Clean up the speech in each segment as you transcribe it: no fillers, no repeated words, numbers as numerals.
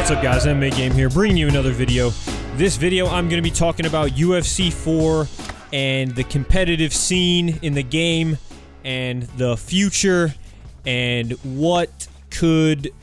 What's up guys, MMA Game here, bringing you another video. This video I'm going to be talking about UFC 4 and the competitive scene in the game and the future and what could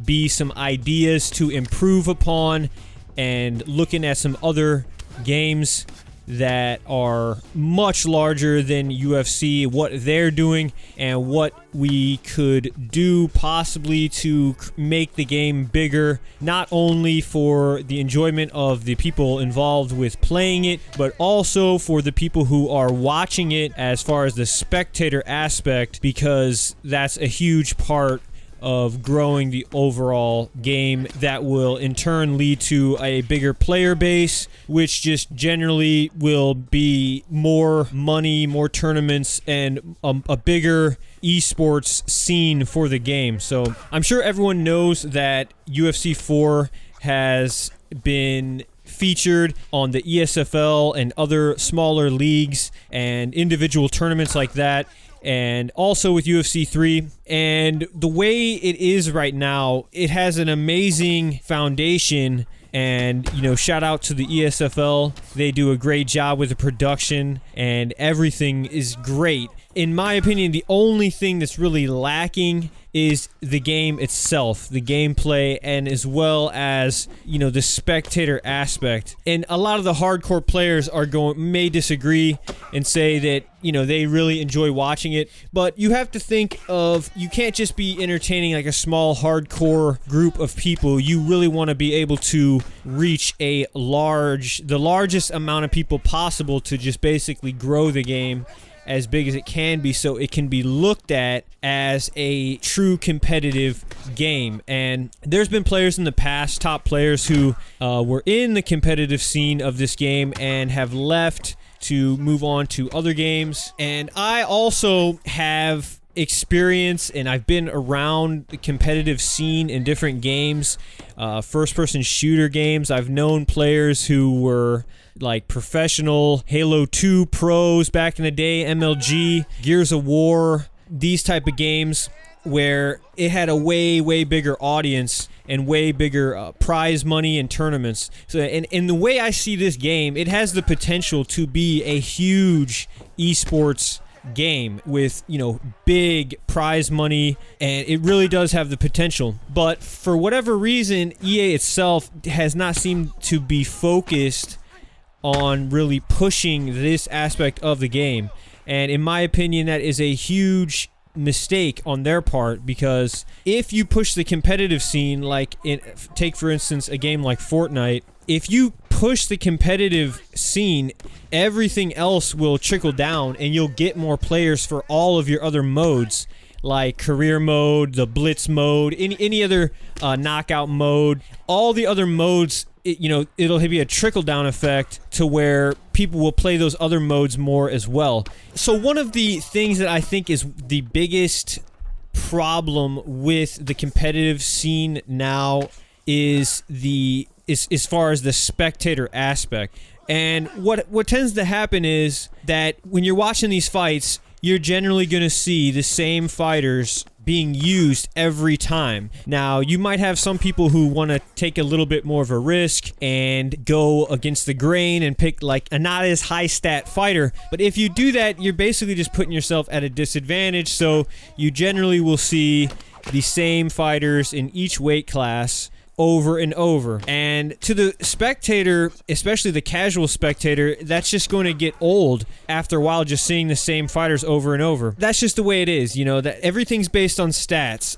be some ideas to improve upon, and looking at some other games that are much larger than UFC, what they're doing, and what we could do possibly to make the game bigger, not only for the enjoyment of the people involved with playing it, but also for the people who are watching it as far as the spectator aspect, because that's a huge part of growing the overall game that will in turn lead to a bigger player base, which just generally will be more money, more tournaments, and a bigger esports scene for the game. So I'm sure everyone knows that UFC 4 has been featured on the ESFL and other smaller leagues and individual tournaments like that, and also with UFC 3. And the way it is right now, it has an amazing foundation, and you know, shout out to the ESFL. They do a great job with the production and everything is great. In my opinion, the only thing that's really lacking is the game itself, the gameplay, and as well as, you know, the spectator aspect. And a lot of the hardcore players may disagree and say that, you know, they really enjoy watching it, but you have to think of, you can't just be entertaining like a small hardcore group of people. You really want to be able to reach the largest amount of people possible to just basically grow the game as big as it can be, so it can be looked at as a true competitive game. And there's been players in the past, top players, who were in the competitive scene of this game and have left to move on to other games. And I also have experience, and I've been around the competitive scene in different games, first-person shooter games. I've known players who were like professional Halo 2 pros back in the day, MLG, Gears of War, these type of games where it had a way bigger audience and way bigger prize money and tournaments. So, and the way I see this game, it has the potential to be a huge esports game with, you know, big prize money, and it really does have the potential. But for whatever reason, EA itself has not seemed to be focused on really pushing this aspect of the game. And in my opinion, that is a huge mistake on their part, because if you push the competitive scene, like take for instance a game like Fortnite, if you push the competitive scene, everything else will trickle down and you'll get more players for all of your other modes, like career mode, the blitz mode, any other knockout mode, all the other modes. You know, it'll be a trickle-down effect to where people will play those other modes more as well. So one of the things that I think is the biggest problem with the competitive scene now is as far as the spectator aspect. And what tends to happen is that when you're watching these fights, you're generally going to see the same fighters being used every time. Now, you might have some people who want to take a little bit more of a risk and go against the grain and pick like a not as high stat fighter, but if you do that, you're basically just putting yourself at a disadvantage. So you generally will see the same fighters in each weight class over and over. And to the spectator, especially the casual spectator, that's just going to get old after a while, just seeing the same fighters over and over. That's just the way it is, you know, that everything's based on stats.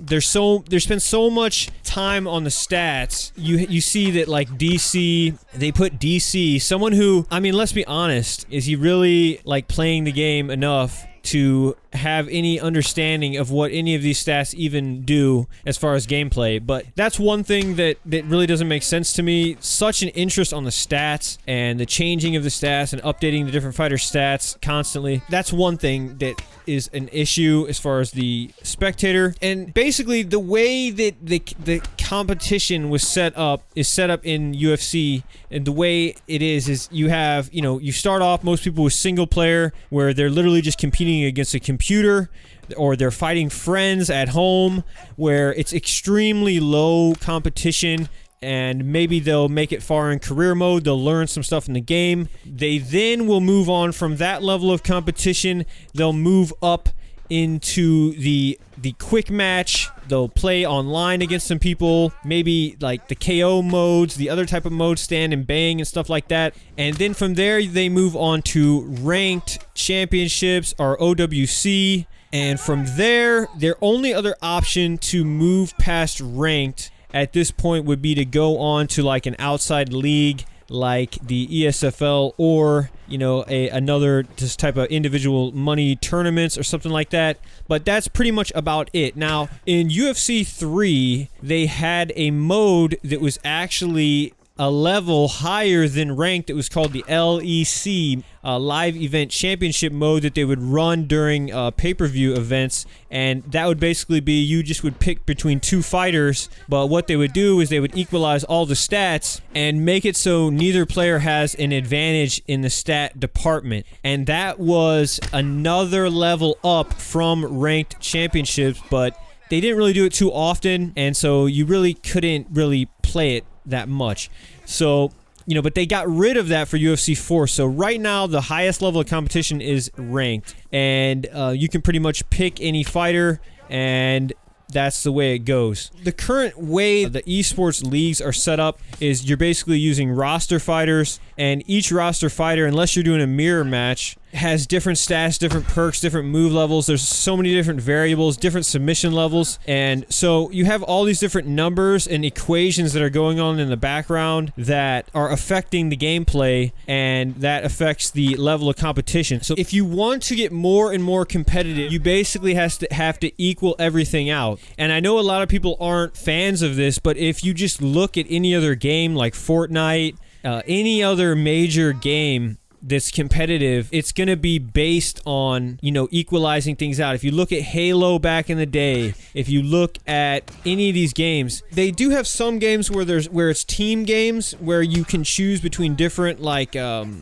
There's been so much time on the stats. You see that like DC, they put DC, someone who, I mean, let's be honest, is he really like playing the game enough to have any understanding of what any of these stats even do as far as gameplay? But that's one thing that really doesn't make sense to me. Such an interest on the stats and the changing of the stats and updating the different fighter stats constantly. That's one thing that is an issue as far as the spectator. And basically the way that the competition is set up in UFC, and the way it is you have, you start off most people with single player where they're literally just competing against a computer, or they're fighting friends at home where it's extremely low competition, and maybe they'll make it far in career mode. They'll learn some stuff in the game. They then will move on from that level of competition. They'll move up into the quick match. They'll play online against some people, maybe like the KO modes, the other type of modes, stand and bang and stuff like that. And then from there they move on to ranked championships, or OWC. And from there, their only other option to move past ranked at this point would be to go on to like an outside league like the ESFL, or another just type of individual money tournaments or something like that. But that's pretty much about it. Now in UFC 3 they had a mode that was actually a level higher than ranked. It was called the LEC, live event championship mode, that they would run during pay-per-view events. And that would basically be, you just would pick between two fighters, but what they would do is they would equalize all the stats and make it so neither player has an advantage in the stat department. And that was another level up from ranked championships, but they didn't really do it too often, and so you really couldn't really play it that much. So, but they got rid of that for UFC 4. So right now the highest level of competition is ranked, and you can pretty much pick any fighter, and that's the way it goes. The current way the esports leagues are set up is you're basically using roster fighters, and each roster fighter, unless you're doing a mirror match, has different stats, different perks, different move levels. There's so many different variables, different submission levels, and so you have all these different numbers and equations that are going on in the background that are affecting the gameplay, and that affects the level of competition. So if you want to get more and more competitive, you basically have to equal everything out. And I know a lot of people aren't fans of this, but if you just look at any other game like Fortnite, any other major game that's competitive, it's going to be based on, equalizing things out. If you look at Halo back in the day, if you look at any of these games, they do have some games where it's team games, where you can choose between different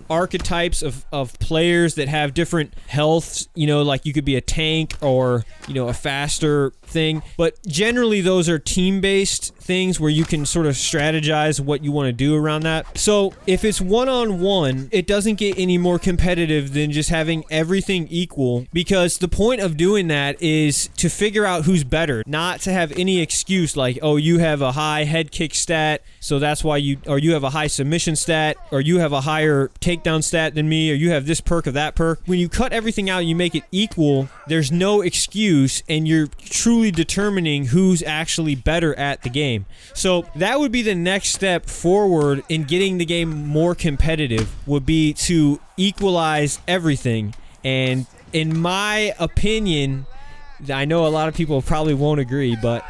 archetypes of players that have different healths, like you could be a tank or, a faster thing. But generally those are team-based things where you can sort of strategize what you want to do around that. So if it's one-on-one, it doesn't get any more competitive than just having everything equal, because the point of doing that is to figure out who's better, not to have any excuse like, oh, you have a high head kick stat, so that's why you have a high submission stat, or you have a higher takedown stat than me, or you have this perk or that perk. When you cut everything out, you make it equal, there's no excuse, and you're truly determining who's actually better at the game. So that would be the next step forward in getting the game more competitive, would be to equalize everything. And in my opinion, I know a lot of people probably won't agree, but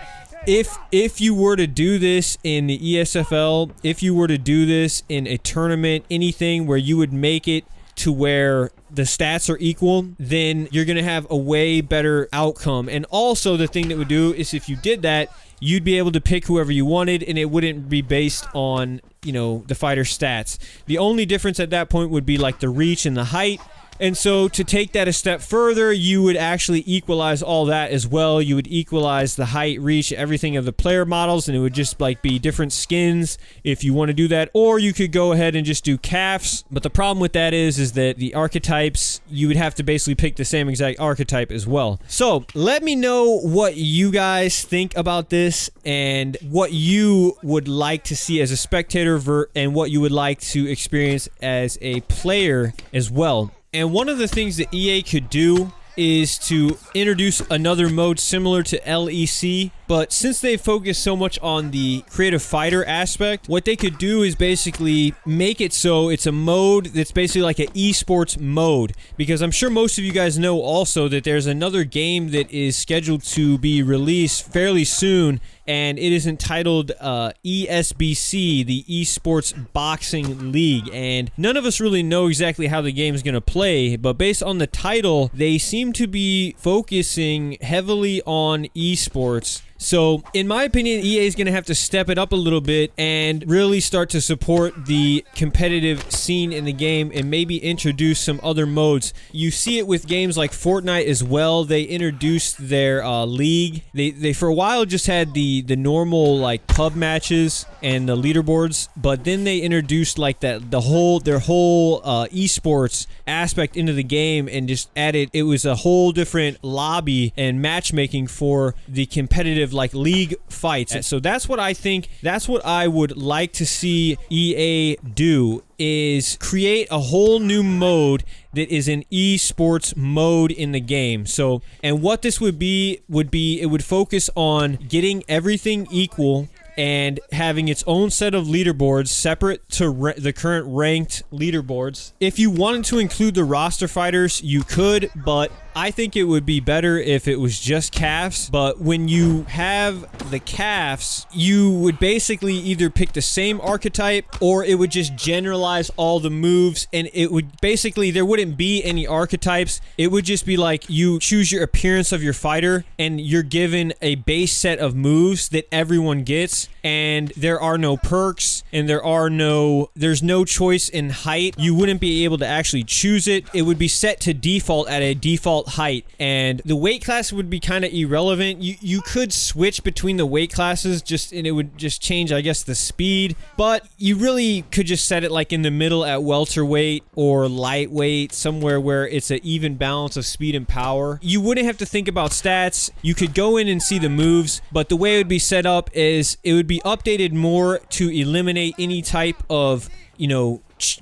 if you were to do this in the ESFL, if you were to do this in a tournament, anything where you would make it to where the stats are equal, then you're going to have a way better outcome. And also the thing that would do is, if you did that, you'd be able to pick whoever you wanted, and it wouldn't be based on, the fighter's stats. The only difference at that point would be like the reach and the height. And so to take that a step further, you would actually equalize all that as well. You would equalize the height, reach, everything of the player models, and it would just be different skins if you want to do that. Or you could go ahead and just do calves. But the problem with that is that the archetypes, you would have to basically pick the same exact archetype as well. So let me know what you guys think about this, and what you would like to see as a spectator and what you would like to experience as a player as well. And one of the things that EA could do is to introduce another mode similar to LEC, but since they focus so much on the creative fighter aspect, what they could do is basically make it so it's a mode that's basically like an esports mode. Because I'm sure most of you guys know also that there's another game that is scheduled to be released fairly soon, and it is entitled ESBC, the Esports Boxing League. And none of us really know exactly how the game is going to play, but based on the title, they seem to be focusing heavily on esports. So in my opinion, EA is going to have to step it up a little bit and really start to support the competitive scene in the game and maybe introduce some other modes. You see it with games like Fortnite as well. They introduced their league. They for a while just had the normal like pub matches and the leaderboards, but then they introduced like their whole esports aspect into the game and just added, it was a whole different lobby and matchmaking for the competitive like league fights. And so that's what I think, that's what I would like to see EA do, is create a whole new mode that is an esports mode in the game. So, and what this would be, it would focus on getting everything equal and having its own set of leaderboards separate to the current ranked leaderboards. If you wanted to include the roster fighters, you could, but I think it would be better if it was just calves. But when you have the calves, you would basically either pick the same archetype or it would just generalize all the moves, and it would basically, there wouldn't be any archetypes. It would just be like you choose your appearance of your fighter and you're given a base set of moves that everyone gets, and there are no perks and there's no choice in height. You wouldn't be able to actually choose it. It would be set to default at a default height, and the weight class would be kind of irrelevant. You could switch between the weight classes and it would just change, I guess, the speed, but you really could just set it like in the middle at welterweight or lightweight, somewhere where it's an even balance of speed and power. You wouldn't have to think about stats. You could go in and see the moves, but the way it would be set up is it would be updated more to eliminate any type of,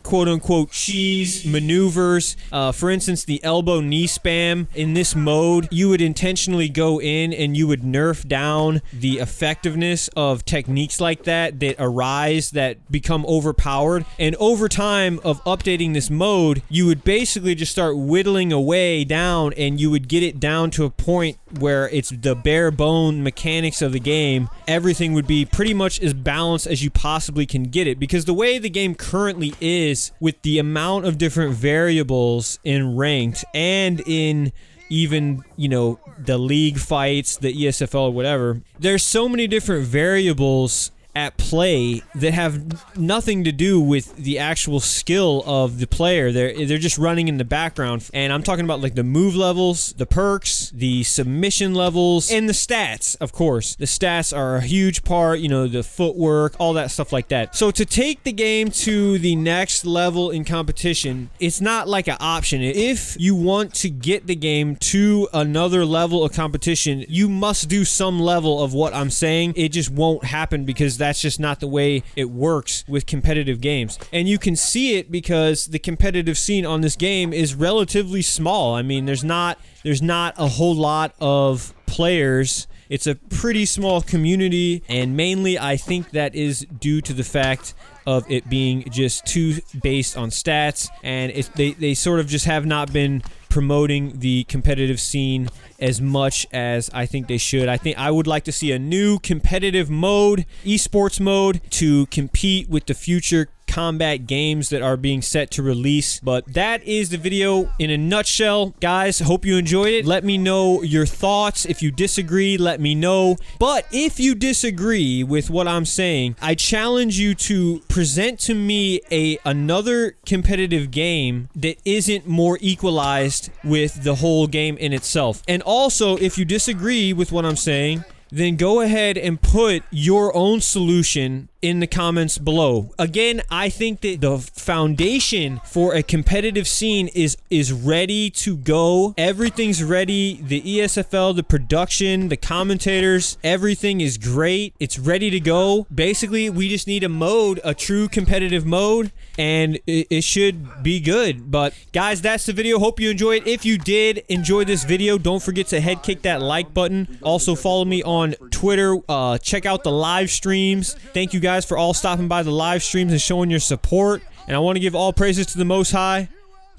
quote-unquote cheese maneuvers. For instance, the elbow knee spam in this mode, you would intentionally go in and you would nerf down the effectiveness of techniques like that arise, that become overpowered. And over time of updating this mode, you would basically just start whittling away down, and you would get it down to a point where it's the bare bone mechanics of the game. Everything would be pretty much as balanced as you possibly can get it, because the way the game currently is, with the amount of different variables in ranked and in even, the league fights, the ESFL or whatever, there's so many different variables at play that have nothing to do with the actual skill of the player. They're just running in the background, and I'm talking about like the move levels, the perks, the submission levels, and the stats. Of course, the stats are a huge part, the footwork, all that stuff like that. So to take the game to the next level in competition, it's not like an option. If you want to get the game to another level of competition, you must do some level of what I'm saying. It just won't happen, because that's just not the way it works with competitive games. And you can see it because the competitive scene on this game is relatively small. I mean, there's not a whole lot of players. It's a pretty small community, and mainly I think that is due to the fact of it being just too based on stats, and they sort of just have not been promoting the competitive scene as much as I think they should. I would like to see a new competitive mode, esports mode, to compete with the future combat games that are being set to release. But that is the video in a nutshell. Guys, hope you enjoyed it. Let me know your thoughts. If you disagree, let me know. But if you disagree with what I'm saying, I challenge you to present to me another competitive game that isn't more equalized with the whole game in itself. And also, if you disagree with what I'm saying, then go ahead and put your own solution in the comments below. Again, I think that the foundation for a competitive scene is ready to go. Everything's ready. The ESFL, the production, the commentators, everything is great. It's ready to go. Basically, we just need a true competitive mode, and it should be good. But guys, that's the video. Hope you enjoyed. If you did enjoy this video, don't forget to head kick that like button. Also follow me on Twitter. Check out the live streams. Thank you guys for all stopping by the live streams and showing your support, and I want to give all praises to the Most High.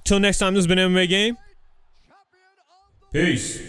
Till next time, this has been MMA Game. Peace.